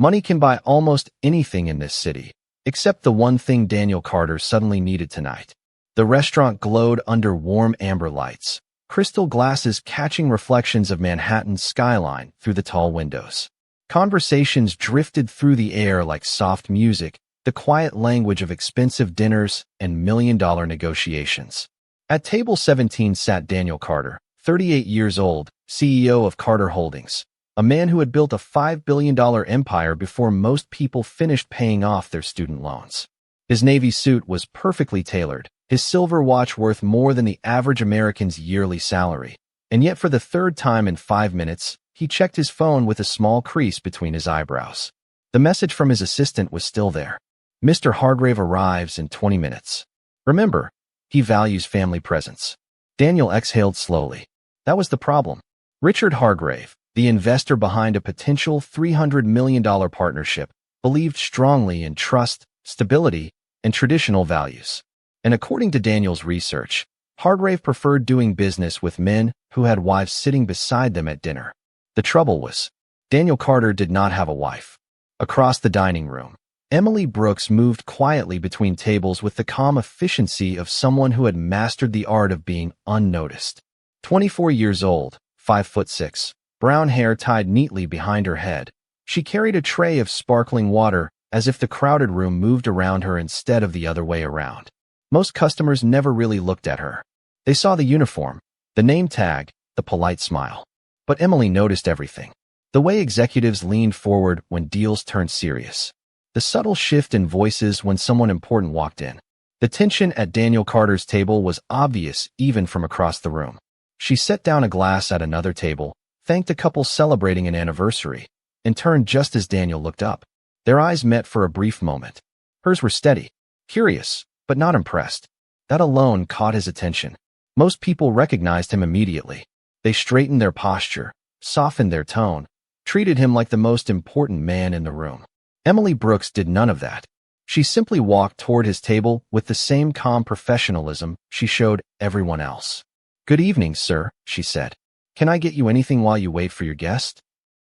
Money can buy almost anything in this city, except the one thing Daniel Carter suddenly needed tonight. The restaurant glowed under warm amber lights, crystal glasses catching reflections of Manhattan's skyline through the tall windows. Conversations drifted through the air like soft music, the quiet language of expensive dinners and million-dollar negotiations. At table 17 sat Daniel Carter, 38 years old, CEO of Carter Holdings, a man who had built a $5 billion empire before most people finished paying off their student loans. His navy suit was perfectly tailored, his silver watch worth more than the average American's yearly salary. And yet for the third time in 5 minutes, he checked his phone with a small crease between his eyebrows. The message from his assistant was still there. Mr. Hargrave arrives in 20 minutes. Remember, he values family presence. Daniel exhaled slowly. That was the problem. Richard Hargrave, the investor behind a potential $300 million partnership, believed strongly in trust, stability, and traditional values. And according to Daniel's research, Hargrave preferred doing business with men who had wives sitting beside them at dinner. The trouble was, Daniel Carter did not have a wife. Across the dining room, Emily Brooks moved quietly between tables with the calm efficiency of someone who had mastered the art of being unnoticed. 24 years old, 5'6", brown hair tied neatly behind her head, she carried a tray of sparkling water as if the crowded room moved around her instead of the other way around. Most customers never really looked at her. They saw the uniform, the name tag, the polite smile. But Emily noticed everything. The way executives leaned forward when deals turned serious. The subtle shift in voices when someone important walked in. The tension at Daniel Carter's table was obvious even from across the room. She set down a glass at another table, thanked a couple celebrating an anniversary, and turned just as Daniel looked up. Their eyes met for a brief moment. Hers were steady, curious, but not impressed. That alone caught his attention. Most people recognized him immediately. They straightened their posture, softened their tone, treated him like the most important man in the room. Emily Brooks did none of that. She simply walked toward his table with the same calm professionalism she showed everyone else. "Good evening, sir," she said. "Can I get you anything while you wait for your guest?"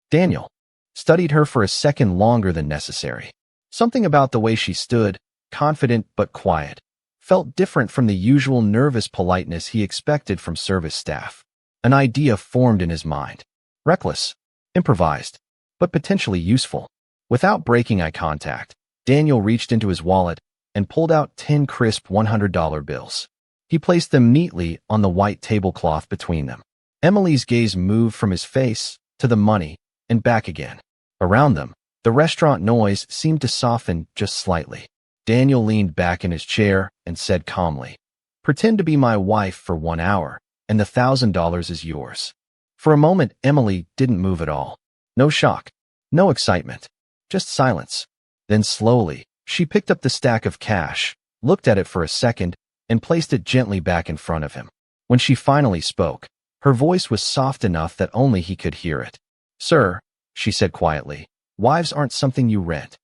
Daniel studied her for a second longer than necessary. Something about the way she stood, confident but quiet, felt different from the usual nervous politeness he expected from service staff. An idea formed in his mind. Reckless, improvised, but potentially useful. Without breaking eye contact, Daniel reached into his wallet and pulled out 10 crisp $100 bills. He placed them neatly on the white tablecloth between them. Emily's gaze moved from his face to the money and back again. Around them, the restaurant noise seemed to soften just slightly. Daniel leaned back in his chair and said calmly, "Pretend to be my wife for 1 hour, and the $1,000 is yours." For a moment, Emily didn't move at all. No shock, no excitement, just silence. Then slowly, she picked up the stack of cash, looked at it for a second, and placed it gently back in front of him. When she finally spoke, her voice was soft enough that only he could hear it. "Sir," she said quietly, "wives aren't something you rent."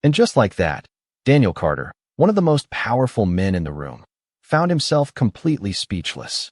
And just like that, Daniel Carter, one of the most powerful men in the room, found himself completely speechless.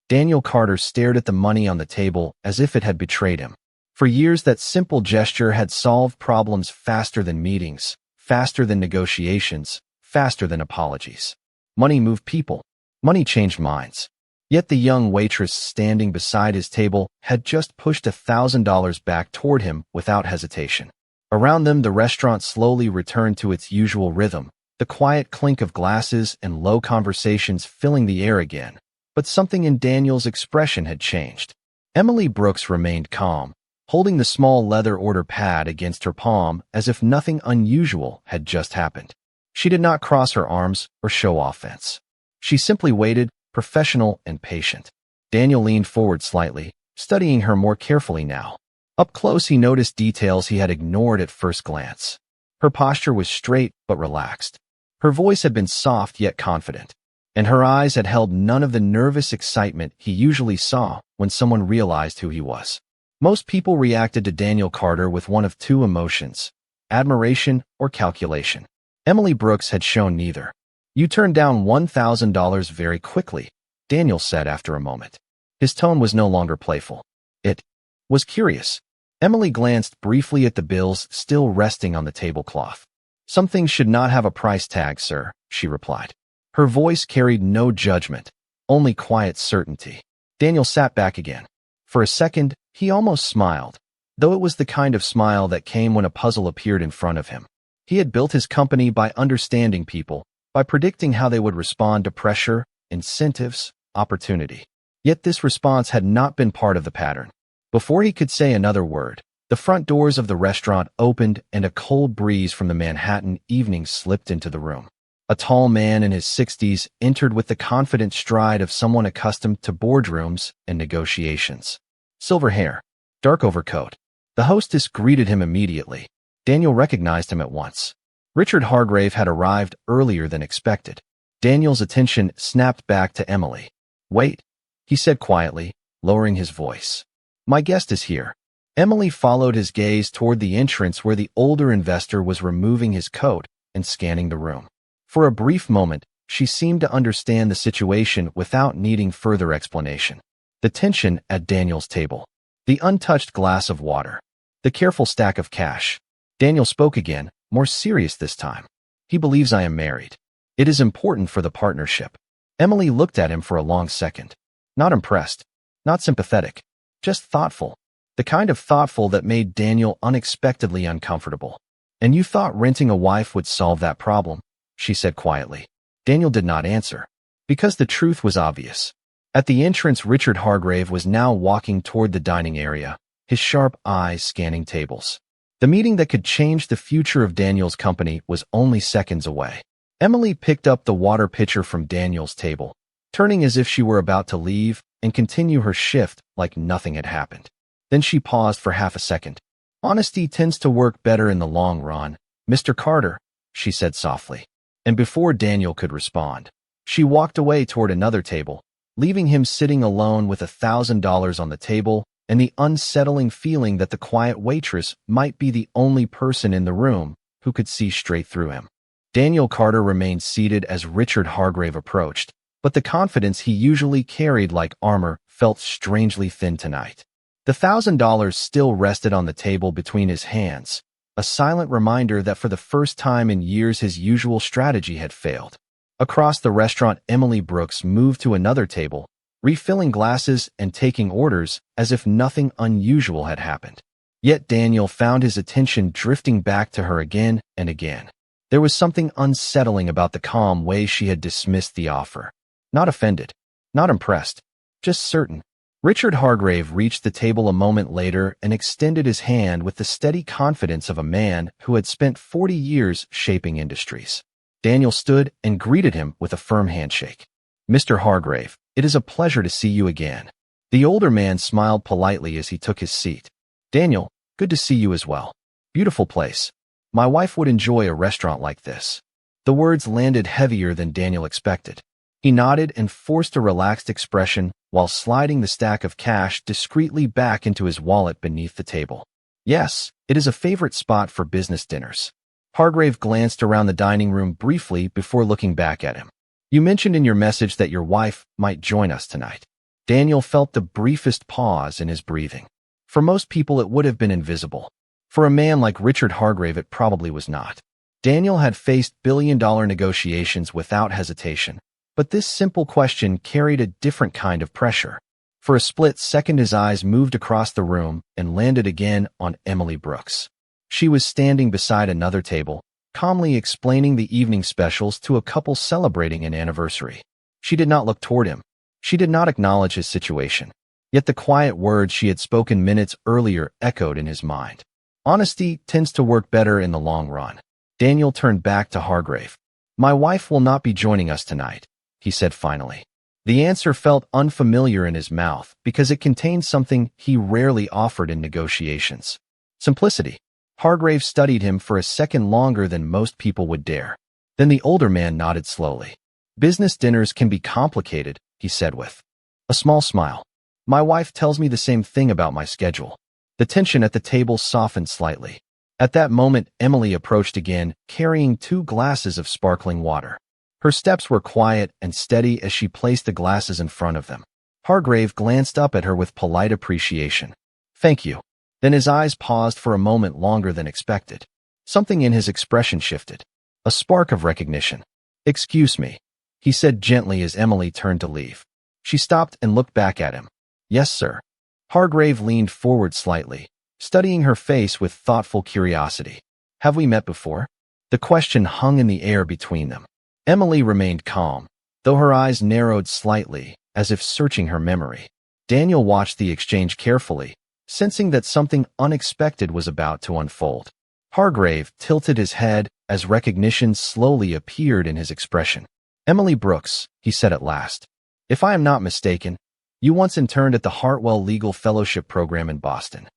Daniel Carter stared at the money on the table as if it had betrayed him. For years, that simple gesture had solved problems faster than meetings, faster than negotiations, faster than apologies. Money moved people. Money changed minds. Yet the young waitress standing beside his table had just pushed $1,000 back toward him without hesitation. Around them, the restaurant slowly returned to its usual rhythm, the quiet clink of glasses and low conversations filling the air again. But something in Daniel's expression had changed. Emily Brooks remained calm, holding the small leather order pad against her palm as if nothing unusual had just happened. She did not cross her arms or show offense. She simply waited, professional and patient. Daniel leaned forward slightly, studying her more carefully now. Up close, he noticed details he had ignored at first glance. Her posture was straight but relaxed. Her voice had been soft yet confident, and her eyes had held none of the nervous excitement he usually saw when someone realized who he was. Most people reacted to Daniel Carter with one of two emotions: admiration or calculation. Emily Brooks had shown neither. "You turned down $1,000 very quickly," Daniel said after a moment. His tone was no longer playful. It was curious. Emily glanced briefly at the bills still resting on the tablecloth. "Some things should not have a price tag, sir," she replied. Her voice carried no judgment, only quiet certainty. Daniel sat back again. For a second, he almost smiled, though it was the kind of smile that came when a puzzle appeared in front of him. He had built his company by understanding people, by predicting how they would respond to pressure, incentives, opportunity. Yet this response had not been part of the pattern. Before he could say another word, the front doors of the restaurant opened and a cold breeze from the Manhattan evening slipped into the room. A tall man in his 60s entered with the confident stride of someone accustomed to boardrooms and negotiations. Silver hair, dark overcoat. The hostess greeted him immediately. Daniel recognized him at once. Richard Hargrave had arrived earlier than expected. Daniel's attention snapped back to Emily. "Wait," he said quietly, lowering his voice. "My guest is here." Emily followed his gaze toward the entrance where the older investor was removing his coat and scanning the room. For a brief moment, she seemed to understand the situation without needing further explanation. The tension at Daniel's table. The untouched glass of water. The careful stack of cash. Daniel spoke again, more serious this time. "He believes I am married. It is important for the partnership." Emily looked at him for a long second. Not impressed. Not sympathetic. Just thoughtful. The kind of thoughtful that made Daniel unexpectedly uncomfortable. "And you thought renting a wife would solve that problem?" she said quietly. Daniel did not answer, because the truth was obvious. At the entrance, Richard Hargrave was now walking toward the dining area, his sharp eyes scanning tables. The meeting that could change the future of Daniel's company was only seconds away. Emily picked up the water pitcher from Daniel's table, turning as if she were about to leave and continue her shift like nothing had happened. Then she paused for half a second. "Honesty tends to work better in the long run, Mr. Carter," she said softly. And before Daniel could respond, she walked away toward another table, leaving him sitting alone with $1,000 on the table and the unsettling feeling that the quiet waitress might be the only person in the room who could see straight through him. Daniel Carter remained seated as Richard Hargrave approached, but the confidence he usually carried like armor felt strangely thin tonight. The $1,000 still rested on the table between his hands, a silent reminder that for the first time in years his usual strategy had failed. Across the restaurant, Emily Brooks moved to another table, refilling glasses and taking orders as if nothing unusual had happened. Yet Daniel found his attention drifting back to her again and again. There was something unsettling about the calm way she had dismissed the offer. Not offended, not impressed, just certain. Richard Hargrave reached the table a moment later and extended his hand with the steady confidence of a man who had spent 40 years shaping industries. Daniel stood and greeted him with a firm handshake. "Mr. Hargrave, it is a pleasure to see you again." The older man smiled politely as he took his seat. "Daniel, good to see you as well. Beautiful place. My wife would enjoy a restaurant like this." The words landed heavier than Daniel expected. He nodded and forced a relaxed expression while sliding the stack of cash discreetly back into his wallet beneath the table. "Yes, it is a favorite spot for business dinners." Hargrave glanced around the dining room briefly before looking back at him. "You mentioned in your message that your wife might join us tonight." Daniel felt the briefest pause in his breathing. For most people, it would have been invisible. For a man like Richard Hargrave, it probably was not. Daniel had faced billion-dollar negotiations without hesitation, but this simple question carried a different kind of pressure. For a split second, his eyes moved across the room and landed again on Emily Brooks. She was standing beside another table, calmly explaining the evening specials to a couple celebrating an anniversary. She did not look toward him. She did not acknowledge his situation. Yet the quiet words she had spoken minutes earlier echoed in his mind. "Honesty tends to work better in the long run." Daniel turned back to Hargrave. "My wife will not be joining us tonight," he said finally. The answer felt unfamiliar in his mouth because it contained something he rarely offered in negotiations. Simplicity. Hargrave studied him for a second longer than most people would dare. Then the older man nodded slowly. "Business dinners can be complicated," he said with a small smile. "My wife tells me the same thing about my schedule." The tension at the table softened slightly. At that moment, Emily approached again, carrying 2 glasses of sparkling water. Her steps were quiet and steady as she placed the glasses in front of them. Hargrave glanced up at her with polite appreciation. "Thank you." Then his eyes paused for a moment longer than expected. Something in his expression shifted. A spark of recognition. "Excuse me," he said gently as Emily turned to leave. She stopped and looked back at him. "Yes, sir." Hargrave leaned forward slightly, studying her face with thoughtful curiosity. "Have we met before?" The question hung in the air between them. Emily remained calm, though her eyes narrowed slightly, as if searching her memory. Daniel watched the exchange carefully, sensing that something unexpected was about to unfold. Hargrave tilted his head as recognition slowly appeared in his expression. "Emily Brooks," he said at last. "If I am not mistaken, you once interned at the Hartwell Legal Fellowship program in Boston."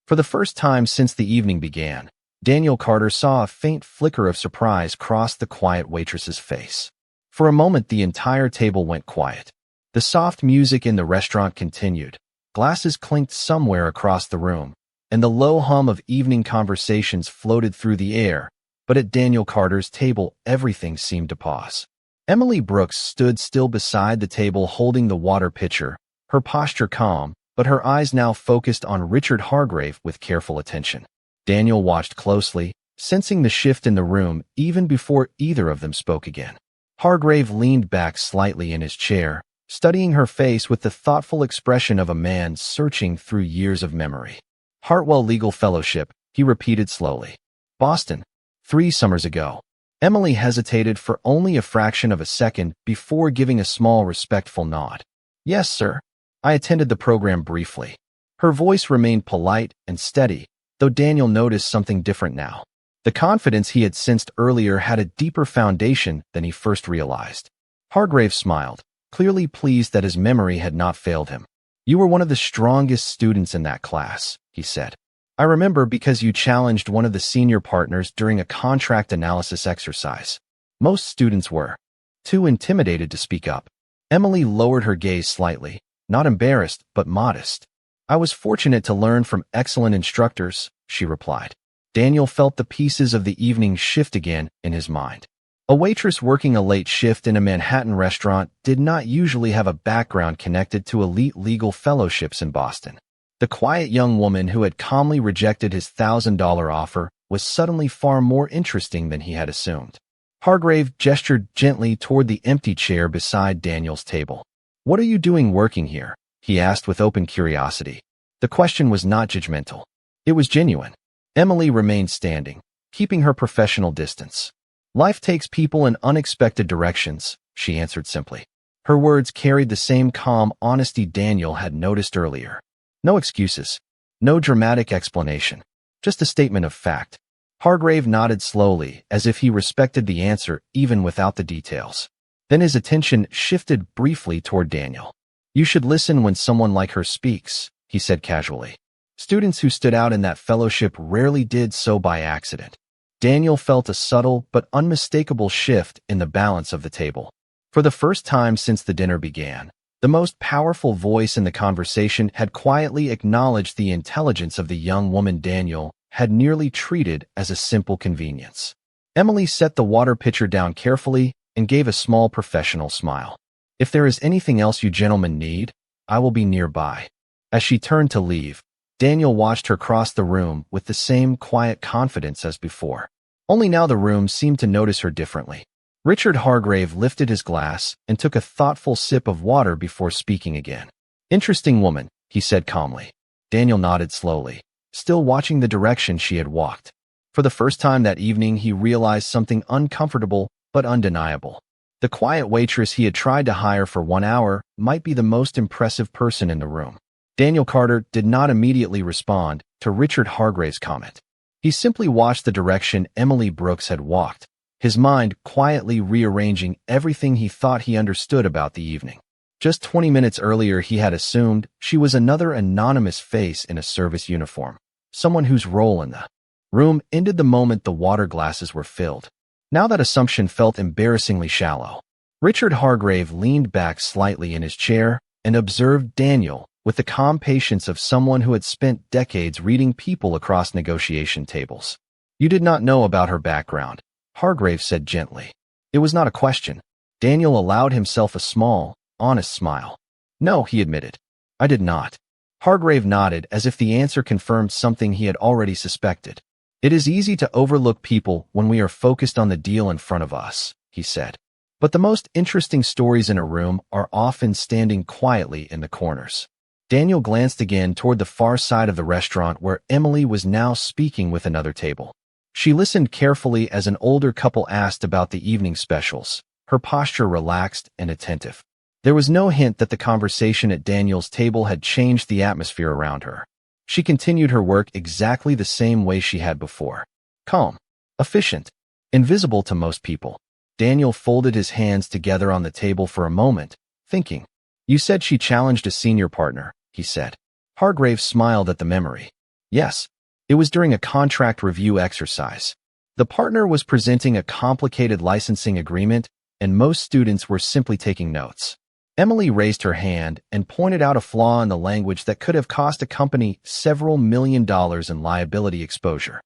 For the first time since the evening began, Daniel Carter saw a faint flicker of surprise cross the quiet waitress's face. For a moment, the entire table went quiet. The soft music in the restaurant continued. Glasses clinked somewhere across the room, and the low hum of evening conversations floated through the air. But at Daniel Carter's table, everything seemed to pause. Emily Brooks stood still beside the table holding the water pitcher, her posture calm, but her eyes now focused on Richard Hargrave with careful attention. Daniel watched closely, sensing the shift in the room even before either of them spoke again. Hargrave leaned back slightly in his chair, studying her face with the thoughtful expression of a man searching through years of memory. "Hartwell Legal Fellowship," he repeated slowly. "Boston. 3 summers ago." Emily hesitated for only a fraction of a second before giving a small respectful nod. "Yes, sir. I attended the program briefly." Her voice remained polite and steady, though Daniel noticed something different now. The confidence he had sensed earlier had a deeper foundation than he first realized. Hargrave smiled, clearly pleased that his memory had not failed him. "You were one of the strongest students in that class," he said. "I remember because you challenged one of the senior partners during a contract analysis exercise. Most students were too intimidated to speak up." Emily lowered her gaze slightly, not embarrassed, but modest. "I was fortunate to learn from excellent instructors," she replied. Daniel felt the pieces of the evening shift again in his mind. A waitress working a late shift in a Manhattan restaurant did not usually have a background connected to elite legal fellowships in Boston. The quiet young woman who had calmly rejected his $1,000 offer was suddenly far more interesting than he had assumed. Hargrave gestured gently toward the empty chair beside Daniel's table. "What are you doing working here?" he asked with open curiosity. The question was not judgmental. It was genuine. Emily remained standing, keeping her professional distance. "Life takes people in unexpected directions," she answered simply. Her words carried the same calm honesty Daniel had noticed earlier. No excuses, no dramatic explanation, just a statement of fact. Hargrave nodded slowly, as if he respected the answer even without the details. Then his attention shifted briefly toward Daniel. "You should listen when someone like her speaks," he said casually. "Students who stood out in that fellowship rarely did so by accident." Daniel felt a subtle but unmistakable shift in the balance of the table. For the first time since the dinner began, the most powerful voice in the conversation had quietly acknowledged the intelligence of the young woman Daniel had nearly treated as a simple convenience. Emily set the water pitcher down carefully and gave a small professional smile. "If there is anything else you gentlemen need, I will be nearby." As she turned to leave, Daniel watched her cross the room with the same quiet confidence as before. Only now the room seemed to notice her differently. Richard Hargrave lifted his glass and took a thoughtful sip of water before speaking again. "Interesting woman," he said calmly. Daniel nodded slowly, still watching the direction she had walked. For the first time that evening, he realized something uncomfortable but undeniable. The quiet waitress he had tried to hire for 1 hour might be the most impressive person in the room. Daniel Carter did not immediately respond to Richard Hargrave's comment. He simply watched the direction Emily Brooks had walked, his mind quietly rearranging everything he thought he understood about the evening. Just 20 minutes earlier, he had assumed she was another anonymous face in a service uniform, someone whose role in the room ended the moment the water glasses were filled. Now that assumption felt embarrassingly shallow. Richard Hargrave leaned back slightly in his chair and observed Daniel with the calm patience of someone who had spent decades reading people across negotiation tables. "You did not know about her background," Hargrave said gently. It was not a question. Daniel allowed himself a small, honest smile. "No," he admitted. "I did not." Hargrave nodded as if the answer confirmed something he had already suspected. It is easy to overlook people when we are focused on the deal in front of us, he said. But the most interesting stories in a room are often standing quietly in the corners. Daniel glanced again toward the far side of the restaurant where Emily was now speaking with another table. She listened carefully as an older couple asked about the evening specials, her posture relaxed and attentive. There was no hint that the conversation at Daniel's table had changed the atmosphere around her. She continued her work exactly the same way she had before. Calm, efficient, invisible to most people. Daniel folded his hands together on the table for a moment, thinking. You said she challenged a senior partner, he said. Hargrave smiled at the memory. Yes, it was during a contract review exercise. The partner was presenting a complicated licensing agreement, and most students were simply taking notes. Emily raised her hand and pointed out a flaw in the language that could have cost a company several $1 million in liability exposure.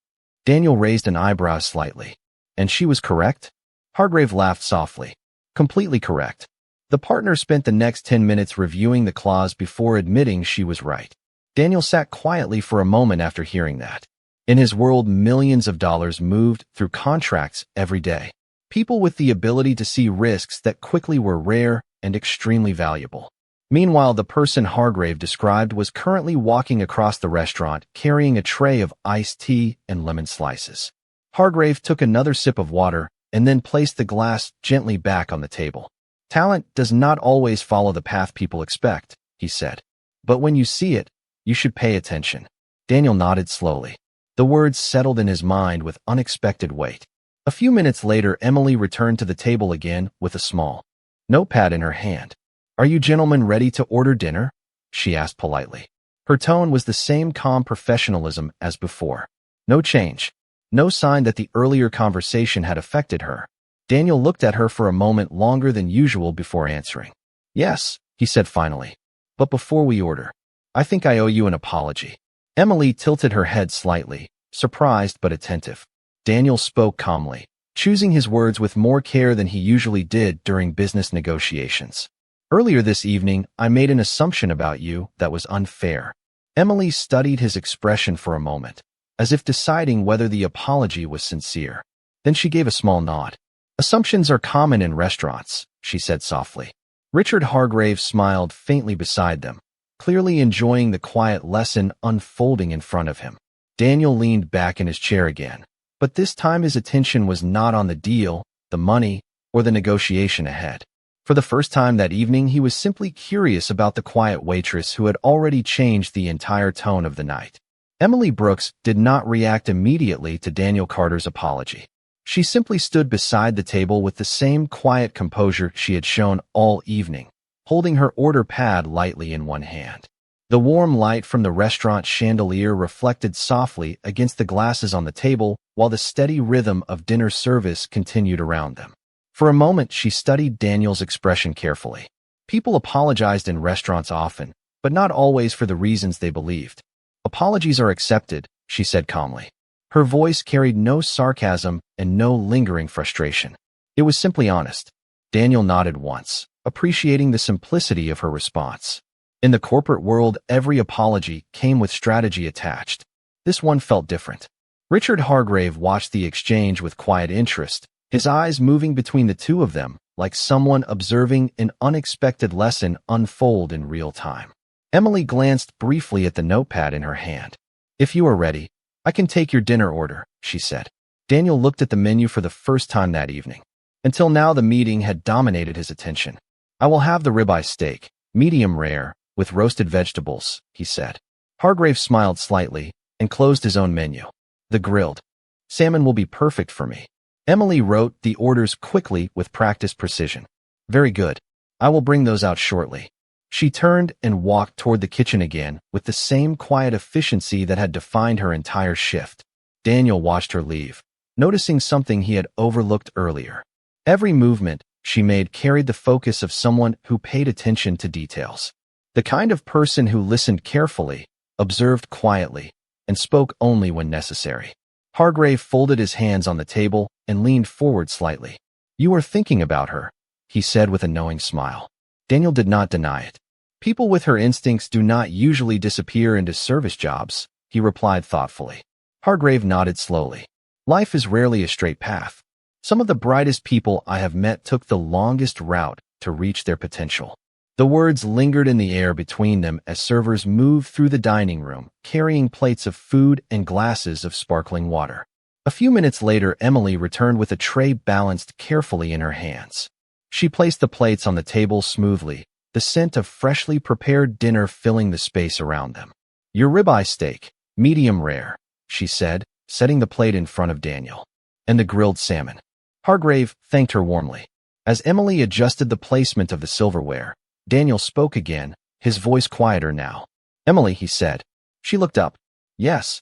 Daniel raised an eyebrow slightly. And she was correct? Hargrave laughed softly. Completely correct. The partner spent the next 10 minutes reviewing the clause before admitting she was right. Daniel sat quietly for a moment after hearing that. In his world, millions of dollars moved through contracts every day. People with the ability to see risks that quickly were rare and extremely valuable. Meanwhile, the person Hargrave described was currently walking across the restaurant carrying a tray of iced tea and lemon slices. Hargrave took another sip of water and then placed the glass gently back on the table. Talent does not always follow the path people expect, he said. But when you see it, you should pay attention. Daniel nodded slowly. The words settled in his mind with unexpected weight. A few minutes later, Emily returned to the table again with a small notepad in her hand. Are you gentlemen ready to order dinner? She asked politely. Her tone was the same calm professionalism as before. No change. No sign that the earlier conversation had affected her. Daniel looked at her for a moment longer than usual before answering. Yes, he said finally. But before we order, I think I owe you an apology. Emily tilted her head slightly, surprised but attentive. Daniel spoke calmly, choosing his words with more care than he usually did during business negotiations. Earlier this evening, I made an assumption about you that was unfair. Emily studied his expression for a moment, as if deciding whether the apology was sincere. Then she gave a small nod. Assumptions are common in restaurants, she said softly. Richard Hargrave smiled faintly beside them, clearly enjoying the quiet lesson unfolding in front of him. Daniel leaned back in his chair again, but this time his attention was not on the deal, the money, or the negotiation ahead. For the first time that evening, he was simply curious about the quiet waitress who had already changed the entire tone of the night. Emily Brooks did not react immediately to Daniel Carter's apology. She simply stood beside the table with the same quiet composure she had shown all evening, holding her order pad lightly in one hand. The warm light from the restaurant chandelier reflected softly against the glasses on the table, while the steady rhythm of dinner service continued around them. For a moment, she studied Daniel's expression carefully. People apologized in restaurants often, but not always for the reasons they believed. Apologies are accepted, she said calmly. Her voice carried no sarcasm and no lingering frustration. It was simply honest. Daniel nodded once, appreciating the simplicity of her response. In the corporate world, every apology came with strategy attached. This one felt different. Richard Hargrave watched the exchange with quiet interest, his eyes moving between the two of them, like someone observing an unexpected lesson unfold in real time. Emily glanced briefly at the notepad in her hand. If you are ready, I can take your dinner order, she said. Daniel looked at the menu for the first time that evening. Until now, the meeting had dominated his attention. I will have the ribeye steak, medium rare, with roasted vegetables, he said. Hargrave smiled slightly and closed his own menu. The grilled salmon will be perfect for me. Emily wrote the orders quickly with practiced precision. Very good. I will bring those out shortly. She turned and walked toward the kitchen again with the same quiet efficiency that had defined her entire shift. Daniel watched her leave, noticing something he had overlooked earlier. Every movement she made carried the focus of someone who paid attention to details. The kind of person who listened carefully, observed quietly, and spoke only when necessary. Hargrave folded his hands on the table and leaned forward slightly. You are thinking about her, he said with a knowing smile. Daniel did not deny it. People with her instincts do not usually disappear into service jobs, he replied thoughtfully. Hargrave nodded slowly. Life is rarely a straight path. Some of the brightest people I have met took the longest route to reach their potential. The words lingered in the air between them as servers moved through the dining room, carrying plates of food and glasses of sparkling water. A few minutes later, Emily returned with a tray balanced carefully in her hands. She placed the plates on the table smoothly, the scent of freshly prepared dinner filling the space around them. Your ribeye steak, medium rare, she said, setting the plate in front of Daniel. And the grilled salmon. Hargrave thanked her warmly. As Emily adjusted the placement of the silverware, Daniel spoke again, his voice quieter now. Emily, he said. She looked up. Yes.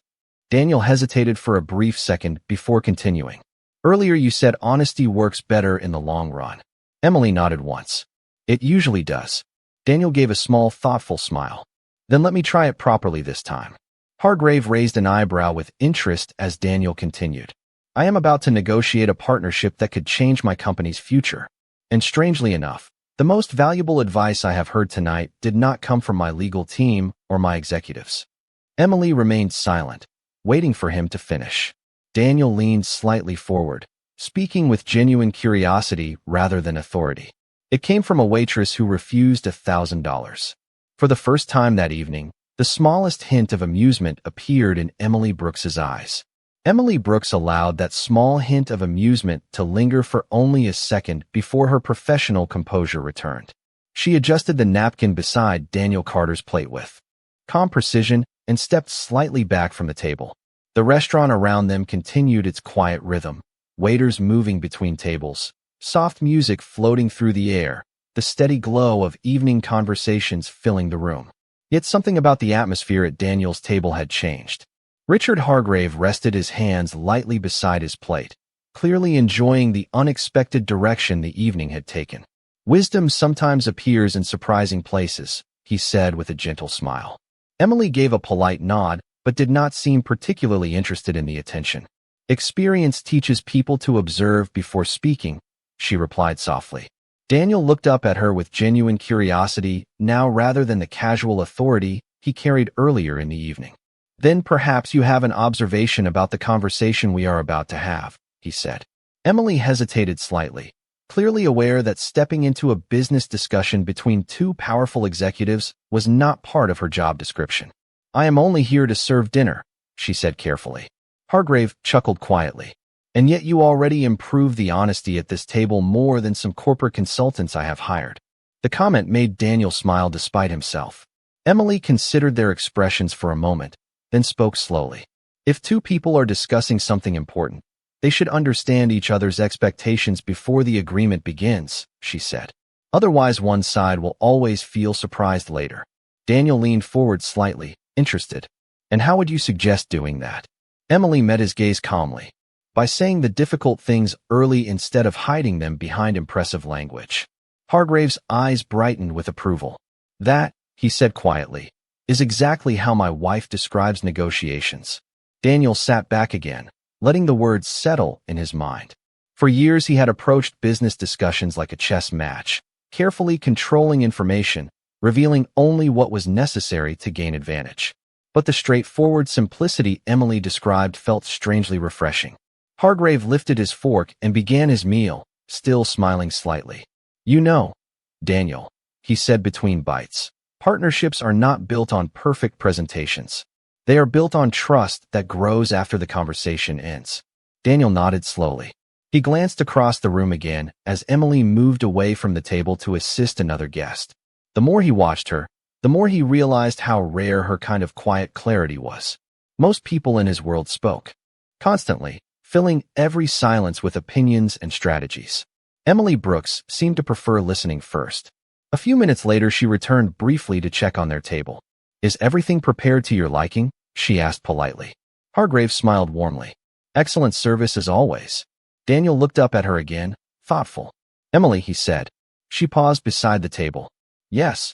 Daniel hesitated for a brief second before continuing. Earlier you said honesty works better in the long run. Emily nodded once. It usually does. Daniel gave a small, thoughtful smile. Then let me try it properly this time. Hargrave raised an eyebrow with interest as Daniel continued. I am about to negotiate a partnership that could change my company's future. And strangely enough, the most valuable advice I have heard tonight did not come from my legal team or my executives. Emily remained silent, waiting for him to finish. Daniel leaned slightly forward, speaking with genuine curiosity rather than authority. It came from a waitress who refused $1,000. For the first time that evening, the smallest hint of amusement appeared in Emily Brooks's eyes. Emily Brooks allowed that small hint of amusement to linger for only a second before her professional composure returned. She adjusted the napkin beside Daniel Carter's plate with calm precision and stepped slightly back from the table. The restaurant around them continued its quiet rhythm, waiters moving between tables, soft music floating through the air, the steady glow of evening conversations filling the room. Yet something about the atmosphere at Daniel's table had changed. Richard Hargrave rested his hands lightly beside his plate, clearly enjoying the unexpected direction the evening had taken. Wisdom sometimes appears in surprising places, he said with a gentle smile. Emily gave a polite nod, but did not seem particularly interested in the attention. Experience teaches people to observe before speaking, she replied softly. Daniel looked up at her with genuine curiosity, now rather than the casual authority he carried earlier in the evening. Then perhaps you have an observation about the conversation we are about to have, he said. Emily hesitated slightly, clearly aware that stepping into a business discussion between two powerful executives was not part of her job description. I am only here to serve dinner, she said carefully. Hargrave chuckled quietly. And yet you already improve the honesty at this table more than some corporate consultants I have hired. The comment made Daniel smile despite himself. Emily considered their expressions for a moment, then spoke slowly. If two people are discussing something important, they should understand each other's expectations before the agreement begins, she said. Otherwise, one side will always feel surprised later. Daniel leaned forward slightly, interested. And how would you suggest doing that? Emily met his gaze calmly. By saying the difficult things early instead of hiding them behind impressive language. Hargrave's eyes brightened with approval. That, he said quietly, is exactly how my wife describes negotiations. Daniel sat back again, letting the words settle in his mind. For years he had approached business discussions like a chess match, carefully controlling information, revealing only what was necessary to gain advantage. But the straightforward simplicity Emily described felt strangely refreshing. Hargrave lifted his fork and began his meal, still smiling slightly. You know, Daniel, he said between bites, partnerships are not built on perfect presentations. They are built on trust that grows after the conversation ends. Daniel nodded slowly. He glanced across the room again as Emily moved away from the table to assist another guest. The more he watched her, the more he realized how rare her kind of quiet clarity was. Most people in his world spoke constantly, filling every silence with opinions and strategies. Emily Brooks seemed to prefer listening first. A few minutes later, she returned briefly to check on their table. Is everything prepared to your liking? She asked politely. Hargrave smiled warmly. Excellent service as always. Daniel looked up at her again, thoughtful. Emily, he said. She paused beside the table. Yes.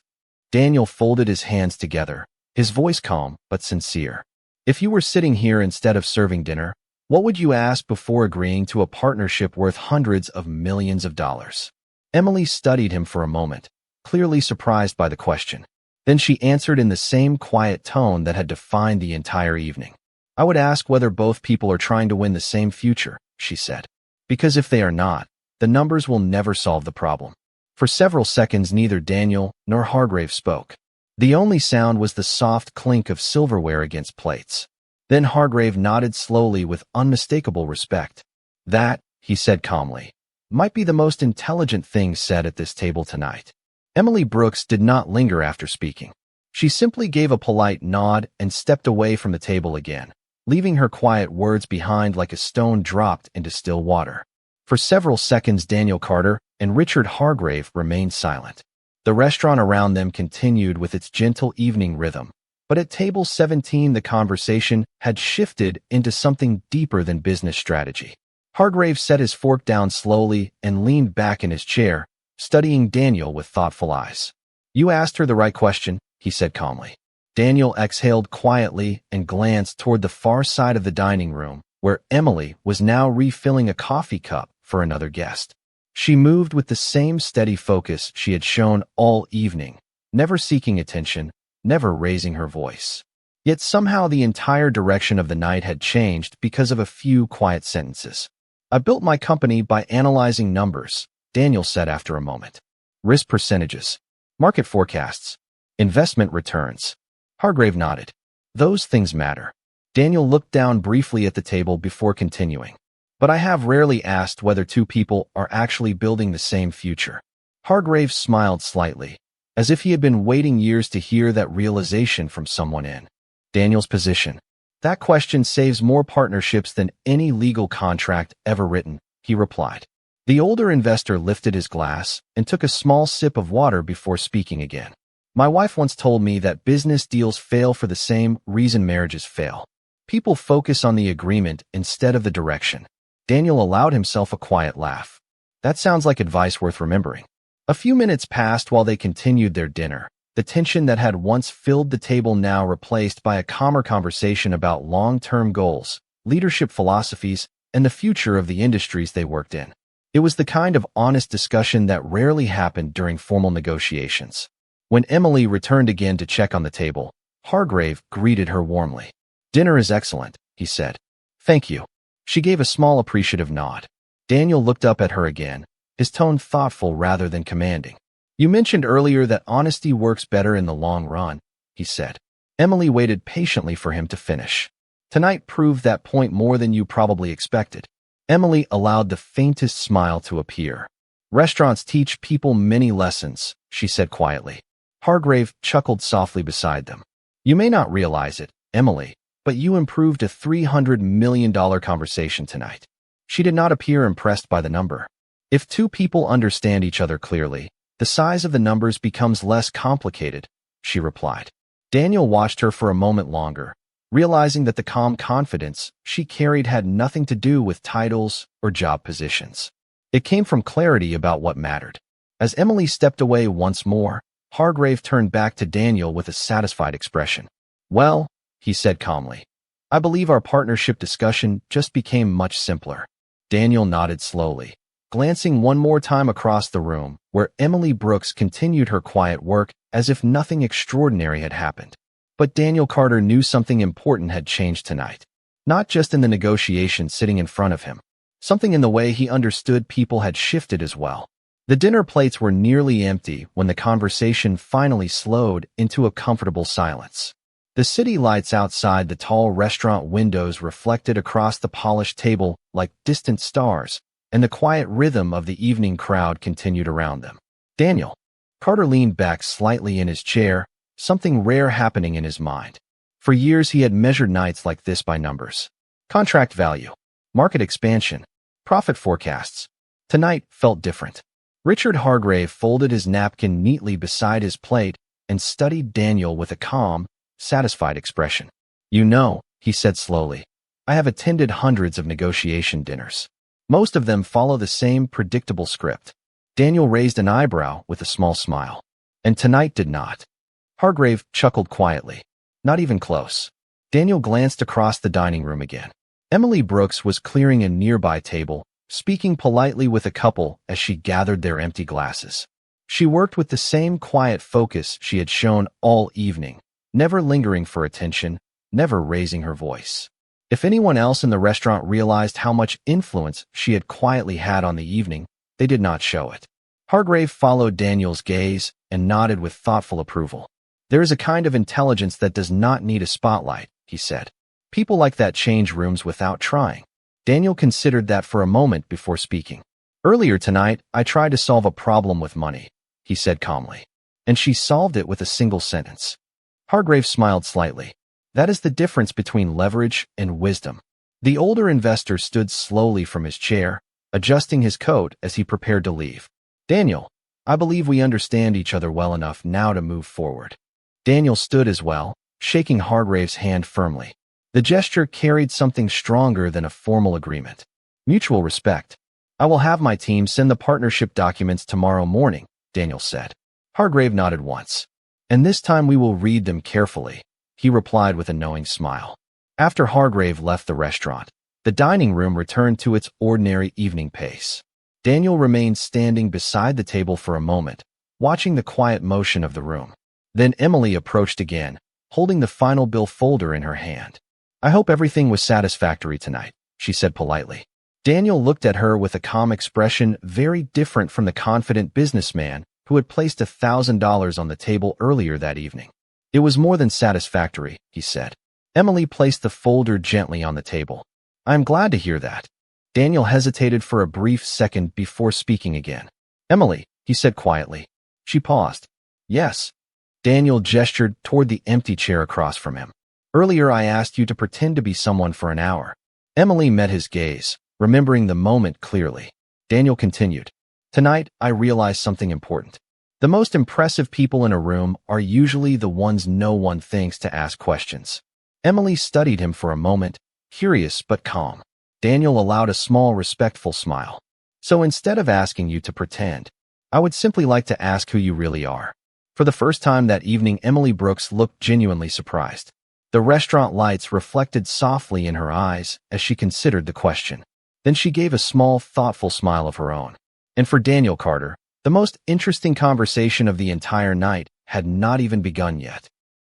Daniel folded his hands together, his voice calm but sincere. If you were sitting here instead of serving dinner, what would you ask before agreeing to a partnership worth hundreds of millions of dollars? Emily studied him for a moment, clearly surprised by the question. Then she answered in the same quiet tone that had defined the entire evening. I would ask whether both people are trying to win the same future, she said. Because if they are not, the numbers will never solve the problem. For several seconds, neither Daniel nor Hargrave spoke. The only sound was the soft clink of silverware against plates. Then Hargrave nodded slowly with unmistakable respect. That, he said calmly, might be the most intelligent thing said at this table tonight. Emily Brooks did not linger after speaking. She simply gave a polite nod and stepped away from the table again, leaving her quiet words behind like a stone dropped into still water. For several seconds, Daniel Carter and Richard Hargrave remained silent. The restaurant around them continued with its gentle evening rhythm, but at table 17 the conversation had shifted into something deeper than business strategy. Hargrave set his fork down slowly and leaned back in his chair, studying Daniel with thoughtful eyes. You asked her the right question, he said calmly. Daniel exhaled quietly and glanced toward the far side of the dining room, where Emily was now refilling a coffee cup for another guest. She moved with the same steady focus she had shown all evening, never seeking attention, never raising her voice. Yet somehow the entire direction of the night had changed because of a few quiet sentences. I built my company by analyzing numbers, Daniel said after a moment. Risk percentages, market forecasts, investment returns. Hargrave nodded. Those things matter. Daniel looked down briefly at the table before continuing. But I have rarely asked whether two people are actually building the same future. Hargrave smiled slightly, as if he had been waiting years to hear that realization from someone in Daniel's position. That question saves more partnerships than any legal contract ever written, he replied. The older investor lifted his glass and took a small sip of water before speaking again. My wife once told me that business deals fail for the same reason marriages fail. People focus on the agreement instead of the direction. Daniel allowed himself a quiet laugh. That sounds like advice worth remembering. A few minutes passed while they continued their dinner, the tension that had once filled the table now replaced by a calmer conversation about long-term goals, leadership philosophies, and the future of the industries they worked in. It was the kind of honest discussion that rarely happened during formal negotiations. When Emily returned again to check on the table, Hargrave greeted her warmly. Dinner is excellent, he said. Thank you. She gave a small appreciative nod. Daniel looked up at her again, his tone thoughtful rather than commanding. You mentioned earlier that honesty works better in the long run, he said. Emily waited patiently for him to finish. Tonight proved that point more than you probably expected. Emily allowed the faintest smile to appear. Restaurants teach people many lessons, she said quietly. Hargrave chuckled softly beside them. You may not realize it, Emily, but you improved a $300 million conversation tonight. She did not appear impressed by the number. If two people understand each other clearly, the size of the numbers becomes less complicated, she replied. Daniel watched her for a moment longer, realizing that the calm confidence she carried had nothing to do with titles or job positions. It came from clarity about what mattered. As Emily stepped away once more, Hargrave turned back to Daniel with a satisfied expression. Well, he said calmly, I believe our partnership discussion just became much simpler. Daniel nodded slowly, glancing one more time across the room, where Emily Brooks continued her quiet work as if nothing extraordinary had happened. But Daniel Carter knew something important had changed tonight. Not just in the negotiation sitting in front of him. Something in the way he understood people had shifted as well. The dinner plates were nearly empty when the conversation finally slowed into a comfortable silence. The city lights outside the tall restaurant windows reflected across the polished table like distant stars, and the quiet rhythm of the evening crowd continued around them. Daniel Carter leaned back slightly in his chair, something rare happening in his mind. For years he had measured nights like this by numbers. Contract value, market expansion, profit forecasts. Tonight felt different. Richard Hargrave folded his napkin neatly beside his plate and studied Daniel with a calm, satisfied expression. You know, he said slowly, I have attended hundreds of negotiation dinners. Most of them follow the same predictable script. Daniel raised an eyebrow with a small smile. And tonight did not. Hargrave chuckled quietly. Not even close. Daniel glanced across the dining room again. Emily Brooks was clearing a nearby table, speaking politely with a couple as she gathered their empty glasses. She worked with the same quiet focus she had shown all evening, never lingering for attention, never raising her voice. If anyone else in the restaurant realized how much influence she had quietly had on the evening, they did not show it. Hargrave followed Daniel's gaze and nodded with thoughtful approval. "There is a kind of intelligence that does not need a spotlight," he said. "People like that change rooms without trying." Daniel considered that for a moment before speaking. "Earlier tonight, I tried to solve a problem with money," he said calmly. "And she solved it with a single sentence." Hargrave smiled slightly. "That is the difference between leverage and wisdom." The older investor stood slowly from his chair, adjusting his coat as he prepared to leave. "Daniel, I believe we understand each other well enough now to move forward." Daniel stood as well, shaking Hargrave's hand firmly. The gesture carried something stronger than a formal agreement. Mutual respect. "I will have my team send the partnership documents tomorrow morning," Daniel said. Hargrave nodded once. "And this time we will read them carefully," he replied with a knowing smile. After Hargrave left the restaurant, the dining room returned to its ordinary evening pace. Daniel remained standing beside the table for a moment, watching the quiet motion of the room. Then Emily approached again, holding the final bill folder in her hand. "I hope everything was satisfactory tonight," she said politely. Daniel looked at her with a calm expression very different from the confident businessman who had placed $1,000 on the table earlier that evening. "It was more than satisfactory," he said. Emily placed the folder gently on the table. "I am glad to hear that." Daniel hesitated for a brief second before speaking again. "Emily," he said quietly. She paused. "Yes." Daniel gestured toward the empty chair across from him. "Earlier I asked you to pretend to be someone for an hour." Emily met his gaze, remembering the moment clearly. Daniel continued. "Tonight, I realized something important. The most impressive people in a room are usually the ones no one thinks to ask questions." Emily studied him for a moment, curious but calm. Daniel allowed a small, respectful smile. "So instead of asking you to pretend, I would simply like to ask who you really are." For the first time that evening, Emily Brooks looked genuinely surprised. The restaurant lights reflected softly in her eyes as she considered the question. Then she gave a small, thoughtful smile of her own. And for Daniel Carter, the most interesting conversation of the entire night had not even begun yet.